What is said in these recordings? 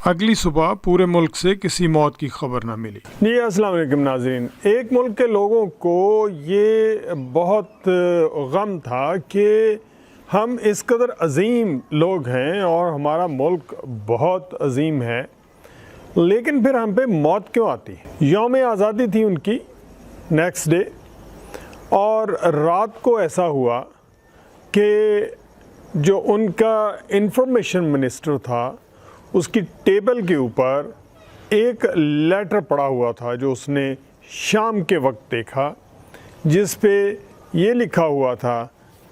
اگلی صبح پورے ملک سے کسی موت کی خبر نہ ملی۔ جی السلام علیکم ناظرین، ایک ملک کے لوگوں کو یہ بہت غم تھا کہ ہم اس قدر عظیم لوگ ہیں اور ہمارا ملک بہت عظیم ہے، لیکن پھر ہم پہ موت کیوں آتی ہے؟ یوم آزادی تھی ان کی نیکسٹ ڈے، اور رات کو ایسا ہوا کہ جو ان کا انفارمیشن منسٹر تھا اس کی ٹیبل کے اوپر ایک لیٹر پڑا ہوا تھا جو اس نے شام کے وقت دیکھا، جس پہ یہ لکھا ہوا تھا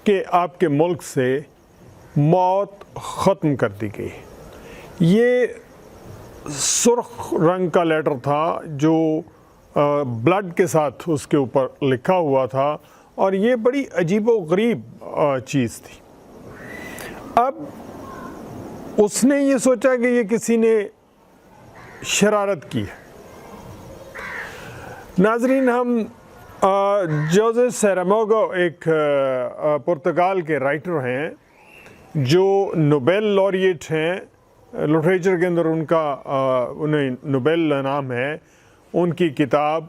کہ آپ کے ملک سے موت ختم کر دی گئی۔ یہ سرخ رنگ کا لیٹر تھا جو بلڈ کے ساتھ اس کے اوپر لکھا ہوا تھا، اور یہ بڑی عجیب و غریب چیز تھی۔ اب اس نے یہ سوچا کہ یہ کسی نے شرارت کی ہے۔ ناظرین، ہم جوزے سیرامیگو ایک پرتگال کے رائٹر ہیں جو نوبیل laureate ہیں، لٹریچر کے اندر ان کا انہیں نوبیل انعام ہے۔ ان کی کتاب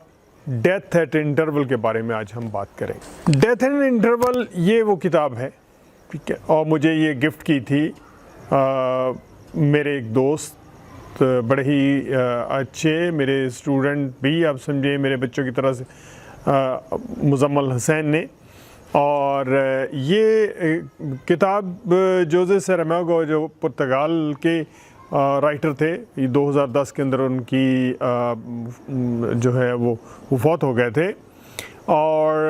ڈیتھ ایٹ انٹرول کے بارے میں آج ہم بات کریں۔ ڈیتھ ایٹ انٹرول یہ وہ کتاب ہے، ٹھیک ہے، اور مجھے یہ گفٹ کی تھی میرے ایک دوست، بڑے ہی اچھے میرے اسٹوڈنٹ بھی، آپ سمجھے میرے بچوں کی طرح سے، مزمل حسین نے۔ اور یہ کتاب جوزے سیرامیگو جو پرتگال کے رائٹر تھے، یہ 2010 کے اندر ان کی جو ہے وہ فوت ہو گئے تھے، اور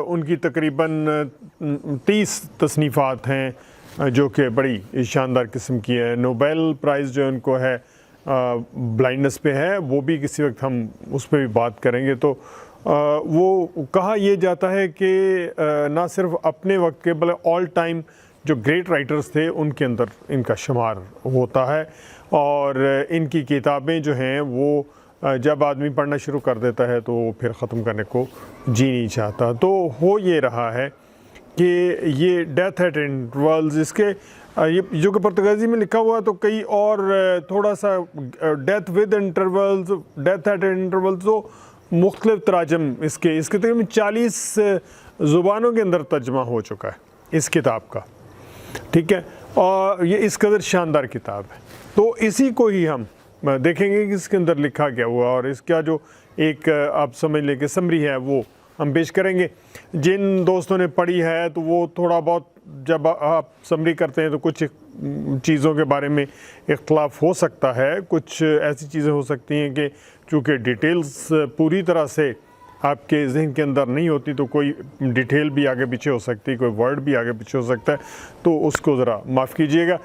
ان کی تقریباً 30 تصنیفات ہیں جو کہ بڑی شاندار قسم کی ہے۔ نوبیل پرائز جو ان کو ہے بلائنڈنس پہ ہے، وہ بھی کسی وقت ہم اس پہ بھی بات کریں گے۔ تو وہ کہا یہ جاتا ہے کہ نہ صرف اپنے وقت کے بلکہ آل ٹائم جو گریٹ رائٹرز تھے ان کے اندر ان کا شمار ہوتا ہے، اور ان کی کتابیں جو ہیں وہ جب آدمی پڑھنا شروع کر دیتا ہے تو وہ پھر ختم کرنے کو جی نہیں چاہتا۔ تو ہو یہ رہا ہے کہ یہ ڈیتھ ایٹ انٹرولز، اس کے یہ جو کہ پرتگالی میں لکھا ہوا تو کئی اور تھوڑا سا death with intervals, death at intervals, تو مختلف تراجم اس کے تقریباً 40 زبانوں کے اندر ترجمہ ہو چکا ہے اس کتاب کا، ٹھیک ہے، اور یہ اس قدر شاندار کتاب ہے۔ تو اسی کو ہی ہم دیکھیں گے کہ اس کے اندر لکھا کیا ہوا، اور اس کا جو ایک آپ سمجھ لیں کہ سمری ہے وہ ہم پیش کریں گے۔ جن دوستوں نے پڑھی ہے تو وہ تھوڑا بہت جب آپ سمری کرتے ہیں تو کچھ چیزوں کے بارے میں اختلاف ہو سکتا ہے، کچھ ایسی چیزیں ہو سکتی ہیں کہ چونکہ ڈیٹیلز پوری طرح سے آپ کے ذہن کے اندر نہیں ہوتی تو کوئی ڈیٹیل بھی آگے پیچھے ہو سکتی ہے، کوئی ورڈ بھی آگے پیچھے ہو سکتا ہے، تو اس کو ذرا معاف کیجیے گا۔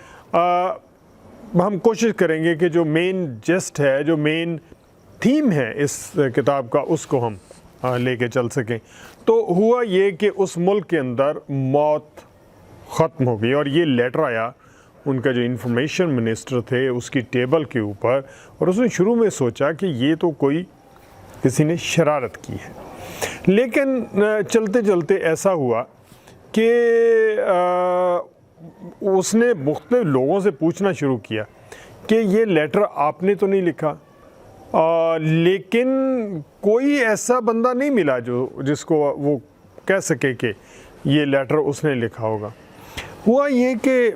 ہم کوشش کریں گے کہ جو مین جسٹ ہے، جو مین تھیم ہے اس کتاب کا، اس کو ہم لے کے چل سکیں۔ تو ہوا یہ کہ اس ملک کے اندر موت ختم ہو گئی، اور یہ لیٹر آیا ان کا جو انفارمیشن منسٹر تھے اس کی ٹیبل کے اوپر، اور اس نے شروع میں سوچا کہ یہ تو کوئی کسی نے شرارت کی ہے، لیکن چلتے چلتے ایسا ہوا کہ اس نے مختلف لوگوں سے پوچھنا شروع کیا کہ یہ لیٹر آپ نے تو نہیں لکھا، لیکن کوئی ایسا بندہ نہیں ملا جس کو وہ کہہ سکے کہ یہ لیٹر اس نے لکھا ہوگا۔ ہوا یہ کہ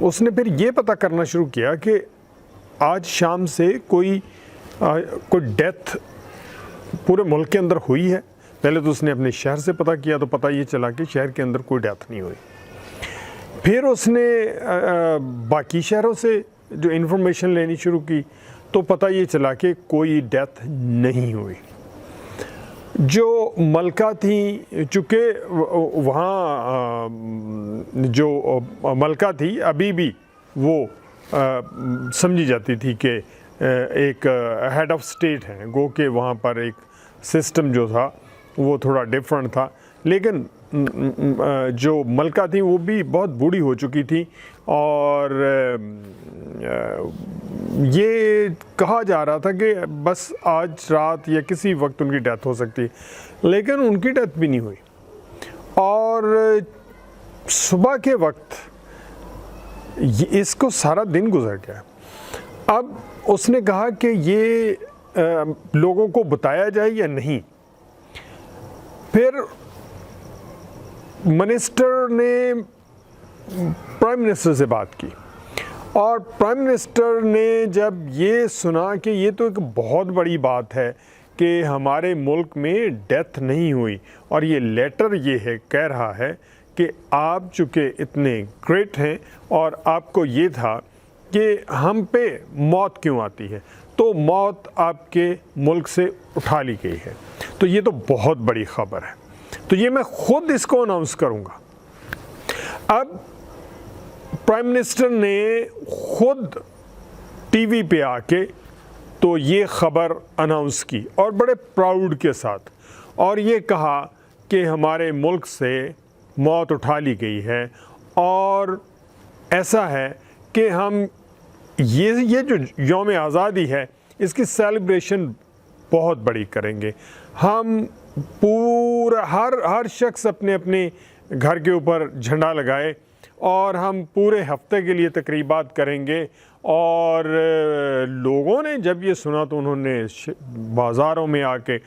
اس نے پھر یہ پتہ کرنا شروع کیا کہ آج شام سے کوئی ڈیتھ پورے ملک کے اندر ہوئی ہے۔ پہلے تو اس نے اپنے شہر سے پتہ کیا تو پتہ یہ چلا کہ شہر کے اندر کوئی ڈیتھ نہیں ہوئی۔ پھر اس نے باقی شہروں سے جو انفارمیشن لینی شروع کی تو پتہ یہ چلا کہ کوئی ڈیتھ نہیں ہوئی۔ جو ملکہ تھیں، چونکہ وہاں جو ملکہ تھی ابھی بھی وہ سمجھی جاتی تھی کہ ایک ہیڈ آف اسٹیٹ ہیں، گو کہ وہاں پر ایک سسٹم جو تھا وہ تھوڑا ڈیفرنٹ تھا، لیکن جو ملکہ تھیں وہ بھی بہت بوڑھی ہو چکی تھی، اور یہ کہا جا رہا تھا کہ بس آج رات یا کسی وقت ان کی ڈیتھ ہو سکتی ہے، لیکن ان کی ڈیتھ بھی نہیں ہوئی۔ اور صبح کے وقت اس کو سارا دن گزر گیا، اب اس نے کہا کہ یہ لوگوں کو بتایا جائے یا نہیں. پھر منسٹر نے پرائم منسٹر سے بات کی اور پرائم منسٹر نے جب یہ سنا کہ یہ تو ایک بہت بڑی بات ہے کہ ہمارے ملک میں ڈیتھ نہیں ہوئی اور یہ لیٹر یہ ہے کہہ رہا ہے کہ آپ چونکہ اتنے گریٹ ہیں اور آپ کو یہ تھا کہ ہم پہ موت کیوں آتی ہے تو موت آپ کے ملک سے اٹھا لی گئی ہے. تو یہ تو بہت بڑی خبر ہے, تو یہ میں خود اس کو اناؤنس کروں گا. اب پرائم منسٹر نے خود ٹی وی پہ آ کے تو یہ خبر اناؤنس کی اور بڑے پراؤڈ کے ساتھ, اور یہ کہا کہ ہمارے ملک سے موت اٹھا لی گئی ہے اور ایسا ہے کہ ہم یہ جو یوم آزادی ہے اس کی سیلیبریشن بہت بڑی کریں گے. ہم پورا ہر شخص اپنے اپنے گھر کے اوپر جھنڈا لگائے اور ہم پورے ہفتے کے لیے تقریبات کریں گے. اور لوگوں نے جب یہ سنا تو انہوں نے بازاروں میں آ کے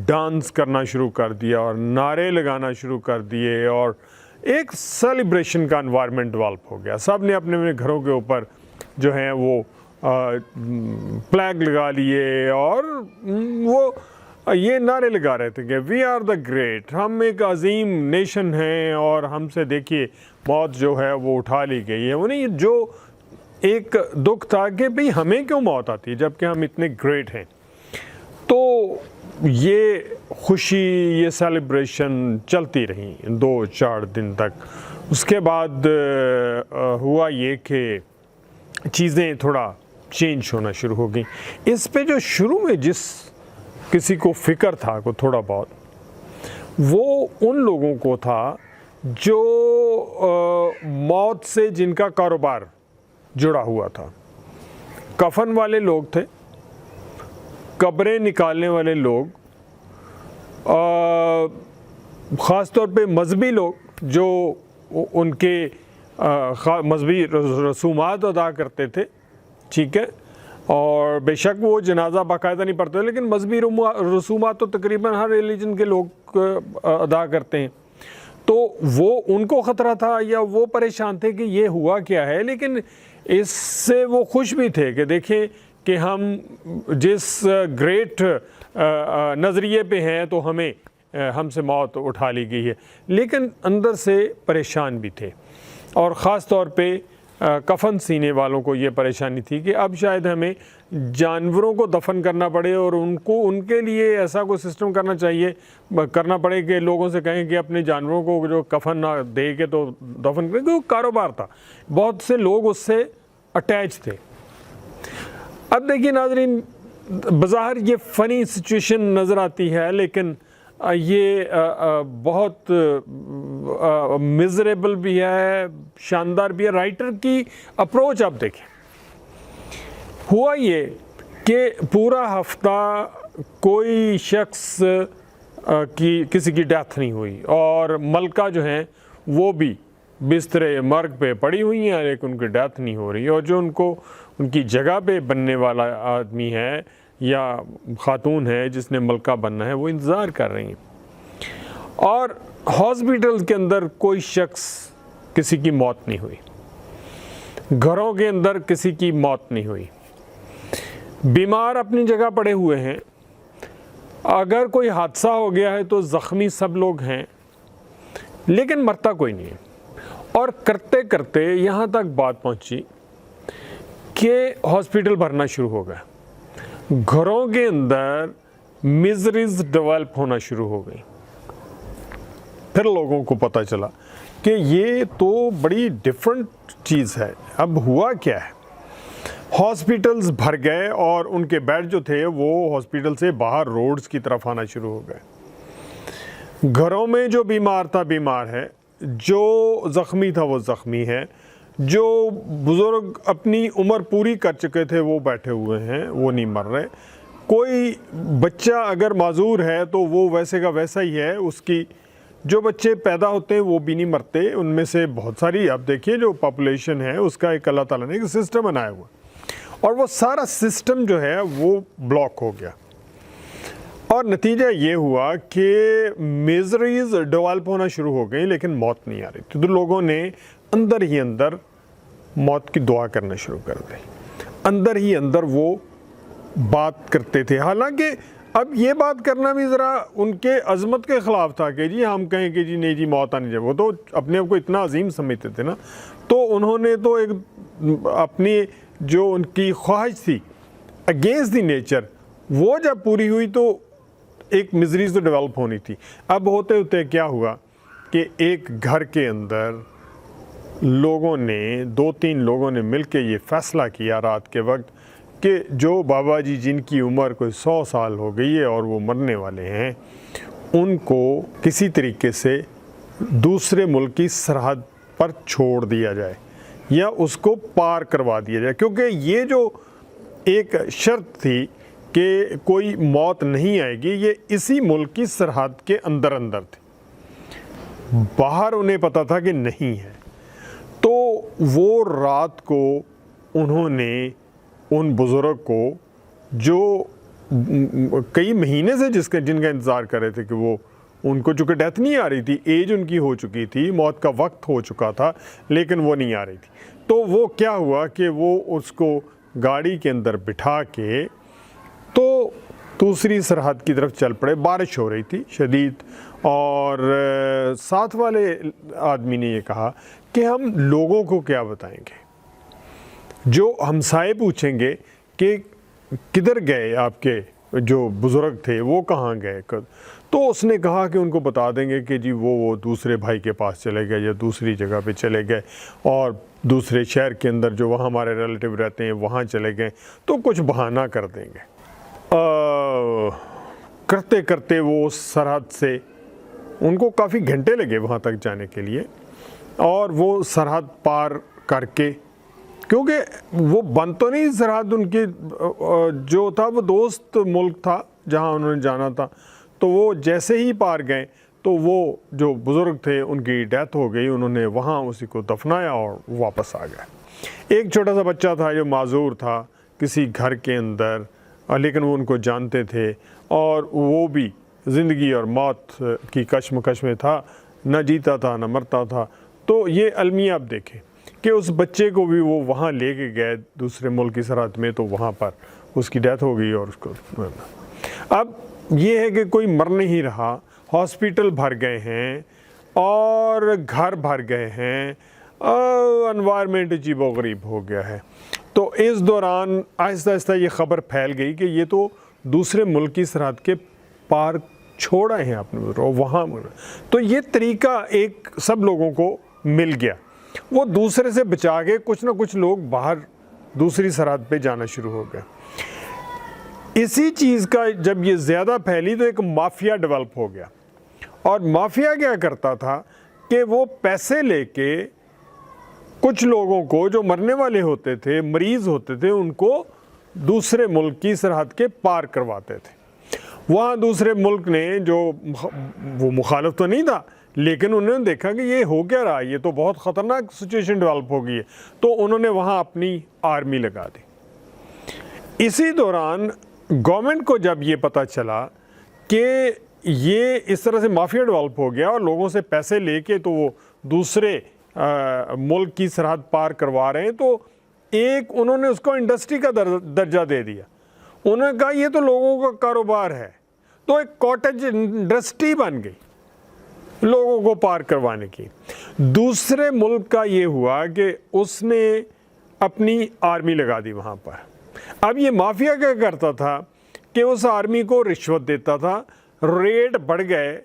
ڈانس کرنا شروع کر دیا اور نعرے لگانا شروع کر دیے اور ایک سیلیبریشن کا انوائرمنٹ ڈیولپ ہو گیا. سب نے اپنے اپنے گھروں کے اوپر جو ہیں وہ فلیگ لگا لیے اور وہ یہ نعرے لگا رہے تھے کہ وی آر دا گریٹ, ہم ایک عظیم نیشن ہیں اور ہم سے دیکھیے موت جو ہے وہ اٹھا لی گئی ہے. انہیں جو ایک دکھ تھا کہ بھئی ہمیں کیوں موت آتی جب کہ ہم اتنے گریٹ ہیں. تو یہ خوشی, یہ سیلیبریشن چلتی رہی 2-4 دن تک. اس کے بعد ہوا یہ کہ چیزیں تھوڑا چینج ہونا شروع ہو گئیں. اس پہ جو شروع میں جس کسی کو فکر تھا کو تھوڑا بہت, وہ ان لوگوں کو تھا جو موت سے جن کا کاروبار جڑا ہوا تھا. کفن والے لوگ تھے, قبریں نکالنے والے لوگ, خاص طور پہ مذہبی لوگ جو ان کے مذہبی رسومات ادا کرتے تھے, ٹھیک ہے, اور بے شک وہ جنازہ باقاعدہ نہیں پڑھتے لیکن مذہبی رسومات تو تقریباً ہر ریلیجن کے لوگ ادا کرتے ہیں. تو وہ ان کو خطرہ تھا یا وہ پریشان تھے کہ یہ ہوا کیا ہے, لیکن اس سے وہ خوش بھی تھے کہ دیکھیں کہ ہم جس گریٹ نظریے پہ ہیں تو ہم سے موت اٹھا لی گئی ہے, لیکن اندر سے پریشان بھی تھے. اور خاص طور پہ کفن سینے والوں کو یہ پریشانی تھی کہ اب شاید ہمیں جانوروں کو دفن کرنا پڑے اور ان کے لیے ایسا کوئی سسٹم کرنا پڑے کہ لوگوں سے کہیں کہ اپنے جانوروں کو جو کفن نہ دے کے تو دفن کریں, کیونکہ کاروبار تھا, بہت سے لوگ اس سے اٹیچ تھے. اب دیکھیے ناظرین, بظاہر یہ فنی سچویشن نظر آتی ہے لیکن یہ بہت میزریبل بھی ہے, شاندار بھی ہے. رائٹر کی اپروچ آپ دیکھیں. ہوا یہ کہ پورا ہفتہ کوئی شخص کی کسی کی ڈیتھ نہیں ہوئی اور ملکہ جو ہیں وہ بھی بستر مرگ پہ پڑی ہوئی ہیں لیکن ان کی ڈیتھ نہیں ہو رہی, اور جو ان کی جگہ پہ بننے والا آدمی ہے یا خاتون ہے جس نے ملکہ بننا ہے وہ انتظار کر رہی ہیں. اور ہاسپیٹل کے اندر کوئی شخص کسی کی موت نہیں ہوئی, گھروں کے اندر کسی کی موت نہیں ہوئی, بیمار اپنی جگہ پڑے ہوئے ہیں. اگر کوئی حادثہ ہو گیا ہے تو زخمی سب لوگ ہیں لیکن مرتا کوئی نہیں ہے. اور کرتے کرتے یہاں تک بات پہنچی کہ ہاسپیٹل بھرنا شروع ہو گیا, گھروں کے اندر میزریز ڈیولپ ہونا شروع ہو گئی. پھر لوگوں کو پتہ چلا کہ یہ تو بڑی ڈیفرنٹ چیز ہے. اب ہوا کیا ہے, ہاسپیٹلز بھر گئے اور ان کے بیڈ جو تھے وہ ہاسپیٹل سے باہر روڈز کی طرف آنا شروع ہو گئے. گھروں میں جو بیمار تھا بیمار ہے, جو زخمی تھا وہ زخمی ہے, جو بزرگ اپنی عمر پوری کر چکے تھے وہ بیٹھے ہوئے ہیں, وہ نہیں مر رہے. کوئی بچہ اگر معذور ہے تو وہ ویسے کا ویسا ہی ہے, اس کی جو بچے پیدا ہوتے ہیں وہ بھی نہیں مرتے. ان میں سے بہت ساری آپ دیکھیے جو پاپولیشن ہے اس کا ایک اللہ تعالیٰ نے ایک سسٹم بنایا ہوا, اور وہ سارا سسٹم جو ہے وہ بلاک ہو گیا، اور نتیجہ یہ ہوا کہ میزریز ڈیولپ ہونا شروع ہو گئی لیکن موت نہیں آ رہی تھی۔ تو لوگوں نے اندر ہی اندر موت کی دعا کرنا شروع کر دی، اندر ہی اندر وہ بات کرتے تھے۔ حالانکہ اب یہ بات کرنا بھی ذرا ان کے عظمت کے خلاف تھا کہ جی ہم کہیں کہ جی نہیں جی موت آنی چاہیے، وہ تو اپنے آپ کو اتنا عظیم سمجھتے تھے نا، تو انہوں نے تو ایک اپنی جو ان کی خواہش تھی اگینسٹ دی نیچر، وہ جب پوری ہوئی تو ایک مزریز تو ڈیولپ ہونی تھی۔ اب ہوتے ہوتے کیا ہوا کہ ایک گھر کے اندر لوگوں نے 2-3 لوگوں نے مل کے یہ فیصلہ کیا رات کے وقت کہ جو بابا جی جن کی عمر کوئی 100 سال ہو گئی ہے اور وہ مرنے والے ہیں، ان کو کسی طریقے سے دوسرے ملک کی سرحد پر چھوڑ دیا جائے یا اس کو پار کروا دیا جائے، کیونکہ یہ جو ایک شرط تھی کہ کوئی موت نہیں آئے گی، یہ اسی ملک کی سرحد کے اندر اندر تھی، باہر انہیں پتہ تھا کہ نہیں ہے۔ تو وہ رات کو انہوں نے ان بزرگ کو جو کئی مہینے سے جن کا انتظار کر رہے تھے کہ وہ ان کو چونکہ ڈیتھ نہیں آ رہی تھی، ایج ان کی ہو چکی تھی، موت کا وقت ہو چکا تھا، لیکن وہ نہیں آ رہی تھی، تو وہ کیا ہوا کہ وہ اس کو گاڑی کے اندر بٹھا کے تو دوسری سرحد کی طرف چل پڑے۔ بارش ہو رہی تھی شدید، اور ساتھ والے آدمی نے یہ کہا کہ ہم لوگوں کو کیا بتائیں گے، جو ہمسائے پوچھیں گے کہ کدھر گئے آپ کے جو بزرگ تھے، وہ کہاں گئے، تو اس نے کہا کہ ان کو بتا دیں گے کہ جی وہ دوسرے بھائی کے پاس چلے گئے یا دوسری جگہ پہ چلے گئے، اور دوسرے شہر کے اندر جو وہاں ہمارے ریلیٹیو رہتے ہیں وہاں چلے گئے، تو کچھ بہانہ کر دیں گے۔ کرتے کرتے وہ اس سرحد سے، ان کو کافی گھنٹے لگے وہاں تک جانے کے لیے، اور وہ سرحد پار کر کے، کیونکہ وہ بند تو نہیں سرحد، ان کی جو تھا وہ دوست ملک تھا جہاں انہوں نے جانا تھا، تو وہ جیسے ہی پار گئے تو وہ جو بزرگ تھے ان کی ڈیتھ ہو گئی، انہوں نے وہاں اسی کو دفنایا اور واپس آ گئے۔ ایک چھوٹا سا بچہ تھا جو معذور تھا کسی گھر کے اندر، لیکن وہ ان کو جانتے تھے، اور وہ بھی زندگی اور موت کی کشمکش میں تھا، نہ جیتا تھا نہ مرتا تھا۔ تو یہ المیہ آپ دیکھیں کہ اس بچے کو بھی وہ وہاں لے کے گئے دوسرے ملک کی سرحد میں، تو وہاں پر اس کی ڈیتھ ہو گئی، اور اس کو اب یہ ہے کہ کوئی مر نہیں رہا، ہاسپٹل بھر گئے ہیں اور گھر بھر گئے ہیں، انوائرمنٹ عجیب و غریب ہو گیا ہے۔ تو اس دوران آہستہ آہستہ یہ خبر پھیل گئی کہ یہ تو دوسرے ملک کی سرحد کے پار چھوڑا ہے آپ نے وہاں، تو یہ طریقہ ایک سب لوگوں کو مل گیا، وہ دوسرے سے بچا کے کچھ نہ کچھ لوگ باہر دوسری سرحد پہ جانا شروع ہو گئے۔ اسی چیز کا جب یہ زیادہ پھیلی تو ایک مافیا ڈیولپ ہو گیا، اور مافیا کیا کرتا تھا کہ وہ پیسے لے کے کچھ لوگوں کو جو مرنے والے ہوتے تھے، مریض ہوتے تھے، ان کو دوسرے ملک کی سرحد کے پار کرواتے تھے۔ وہاں دوسرے ملک نے جو وہ مخالف تو نہیں تھا، لیکن انہوں نے دیکھا کہ یہ ہو کیا رہا، یہ تو بہت خطرناک سچویشن ڈیولپ ہو گئی ہے، تو انہوں نے وہاں اپنی آرمی لگا دی۔ اسی دوران گورنمنٹ کو جب یہ پتہ چلا کہ یہ اس طرح سے مافیا ڈیولپ ہو گیا اور لوگوں سے پیسے لے کے تو وہ دوسرے ملک کی سرحد پار کروا رہے ہیں، تو ایک انہوں نے اس کو انڈسٹری کا درجہ دے دیا۔ انہوں نے کہا یہ تو لوگوں کا کاروبار ہے، تو ایک کاٹیج انڈسٹری بن گئی لوگوں کو پار کروانے کی۔ دوسرے ملک کا یہ ہوا کہ اس نے اپنی آرمی لگا دی وہاں پر۔ اب یہ مافیا کیا کرتا تھا کہ اس آرمی کو رشوت دیتا تھا، ریٹ بڑھ گئے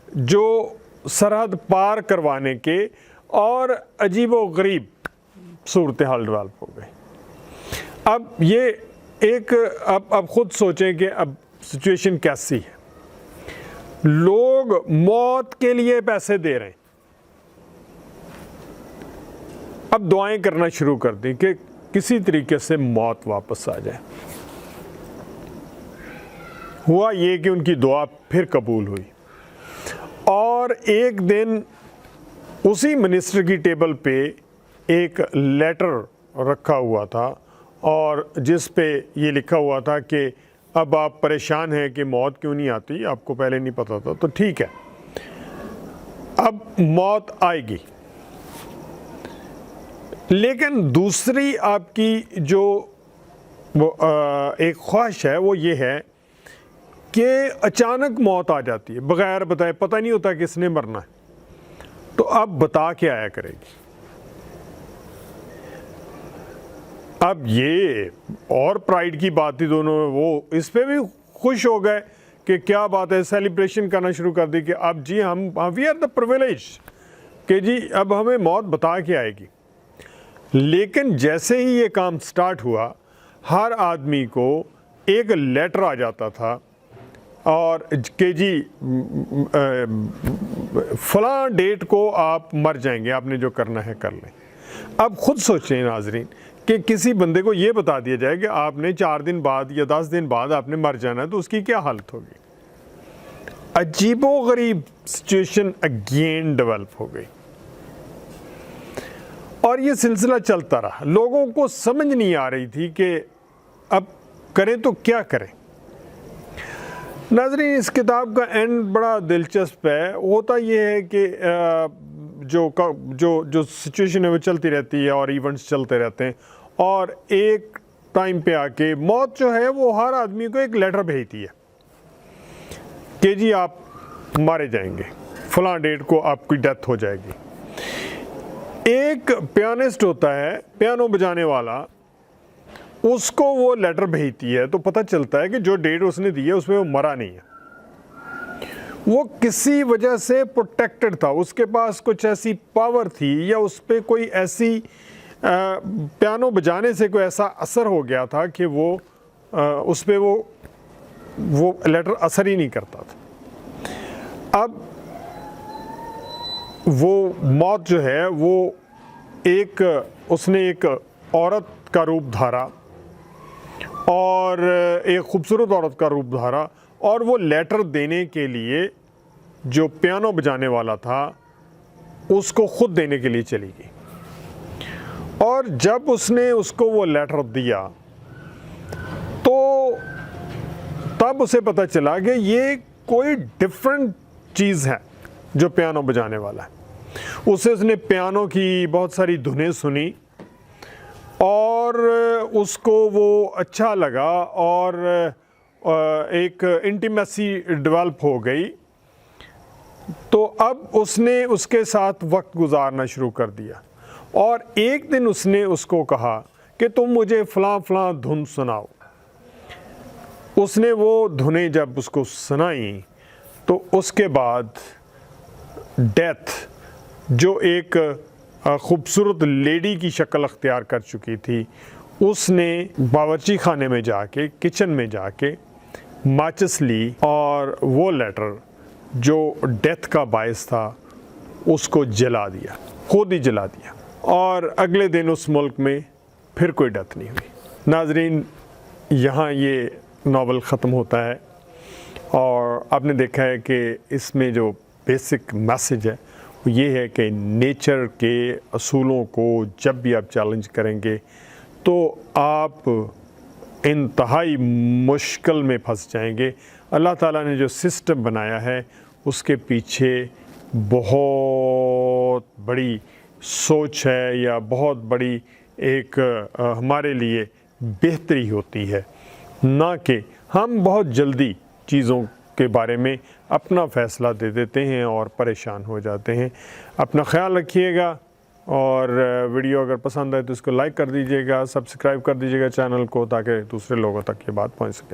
جو سرحد پار کروانے کے، اور عجیب و غریب صورتحال ڈیولپ ہو گئی۔ اب یہ ایک اب خود سوچیں کہ اب سچویشن کیسی ہے، لوگ موت کے لیے پیسے دے رہے ہیں، اب دعائیں کرنا شروع کر دیں کہ کسی طریقے سے موت واپس آ جائے۔ ہوا یہ کہ ان کی دعا پھر قبول ہوئی، اور ایک دن اسی منسٹر کی ٹیبل پہ ایک لیٹر رکھا ہوا تھا، اور جس پہ یہ لکھا ہوا تھا کہ اب آپ پریشان ہیں کہ موت کیوں نہیں آتی، آپ کو پہلے نہیں پتا تھا، تو ٹھیک ہے، اب موت آئے گی، لیکن دوسری آپ کی جو ایک خواہش ہے وہ یہ ہے کہ اچانک موت آ جاتی ہے بغیر بتائے، پتہ نہیں ہوتا کس نے مرنا ہے، تو اب بتا کے آیا کرے گی۔ اب یہ اور پرائیڈ کی بات تھی دونوں، وہ اس پہ بھی خوش ہو گئے کہ کیا بات ہے، سیلیبریشن کرنا شروع کر دی کہ اب جی ہم وی آر دا پرویلیج کہ جی اب ہمیں موت بتا کے آئے گی۔ لیکن جیسے ہی یہ کام سٹارٹ ہوا، ہر آدمی کو ایک لیٹر آ جاتا تھا اور کہ جی فلاں ڈیٹ کو آپ مر جائیں گے، آپ نے جو کرنا ہے کر لیں۔ اب خود سوچیں ناظرین کہ کسی بندے کو یہ بتا دیا جائے کہ آپ نے 4 دن بعد یا 10 دن بعد آپ نے مر جانا ہے، تو اس کی کیا حالت ہوگی؟ عجیب و غریب سچویشن اگین ڈیولپ ہو گئی، اور یہ سلسلہ چلتا رہا۔ لوگوں کو سمجھ نہیں آ رہی تھی کہ اب کریں تو کیا کریں۔ ناظرین، اس کتاب کا اینڈ بڑا دلچسپ ہے۔ ہوتا یہ ہے کہ جو سچویشن ہے وہ چلتی رہتی ہے اور ایونٹس چلتے رہتے ہیں، اور ایک ٹائم پہ آ کے موت جو ہے وہ ہر آدمی کو ایک لیٹر بھیجتی ہے کہ جی آپ مارے جائیں گے، فلاں ڈیٹ کو آپ کی ڈیتھ ہو جائے گی۔ ایک پیانسٹ ہوتا ہے، پیانو بجانے والا، اس کو وہ لیٹر بھیجتی ہے تو پتہ چلتا ہے کہ جو ڈیٹ اس نے دی ہے اس میں وہ مرا نہیں ہے، وہ کسی وجہ سے پروٹیکٹڈ تھا، اس کے پاس کچھ ایسی پاور تھی یا اس پہ کوئی ایسی پیانو بجانے سے کوئی ایسا اثر ہو گیا تھا کہ وہ اس پہ وہ لیٹر اثر ہی نہیں کرتا تھا۔ اب وہ موت جو ہے وہ اس نے ایک عورت کا روپ دھارا، اور ایک خوبصورت عورت کا روپ دھارا، اور وہ لیٹر دینے کے لیے جو پیانو بجانے والا تھا اس کو خود دینے کے لیے چلی گئی، اور جب اس نے اس کو وہ لیٹر دیا تو تب اسے پتہ چلا کہ یہ کوئی ڈفرنٹ چیز ہے جو پیانو بجانے والا ہے۔ اس نے پیانو کی بہت ساری دھنیں سنی اور اس کو وہ اچھا لگا، اور ایک انٹیمیسی ڈیولپ ہو گئی، تو اب اس نے اس کے ساتھ وقت گزارنا شروع کر دیا، اور ایک دن اس نے اس کو کہا کہ تم مجھے فلاں فلاں دھن سناؤ۔ اس نے وہ دھنیں جب اس کو سنائیں تو اس کے بعد ڈیتھ، جو ایک خوبصورت لیڈی کی شکل اختیار کر چکی تھی، اس نے باورچی خانے میں جا کے، کچن میں جا کے ماچس لی اور وہ لیٹر جو ڈیتھ کا باعث تھا اس کو جلا دیا، خود ہی جلا دیا، اور اگلے دن اس ملک میں پھر کوئی ڈیتھ نہیں ہوئی۔ ناظرین، یہاں یہ ناول ختم ہوتا ہے، اور آپ نے دیکھا ہے کہ اس میں جو بیسک میسج ہے وہ یہ ہے کہ نیچر کے اصولوں کو جب بھی آپ چیلنج کریں گے تو آپ انتہائی مشکل میں پھنس جائیں گے۔ اللہ تعالیٰ نے جو سسٹم بنایا ہے اس کے پیچھے بہت بڑی سوچ ہے، یا بہت بڑی ایک ہمارے لیے بہتری ہوتی ہے، نہ کہ ہم بہت جلدی چیزوں کے بارے میں اپنا فیصلہ دے دیتے ہیں اور پریشان ہو جاتے ہیں۔ اپنا خیال رکھیے گا، اور ویڈیو اگر پسند آئے تو اس کو لائک کر دیجیے گا، سبسکرائب کر دیجیے گا چینل کو، تاکہ دوسرے لوگوں تک یہ بات پہنچ سکے۔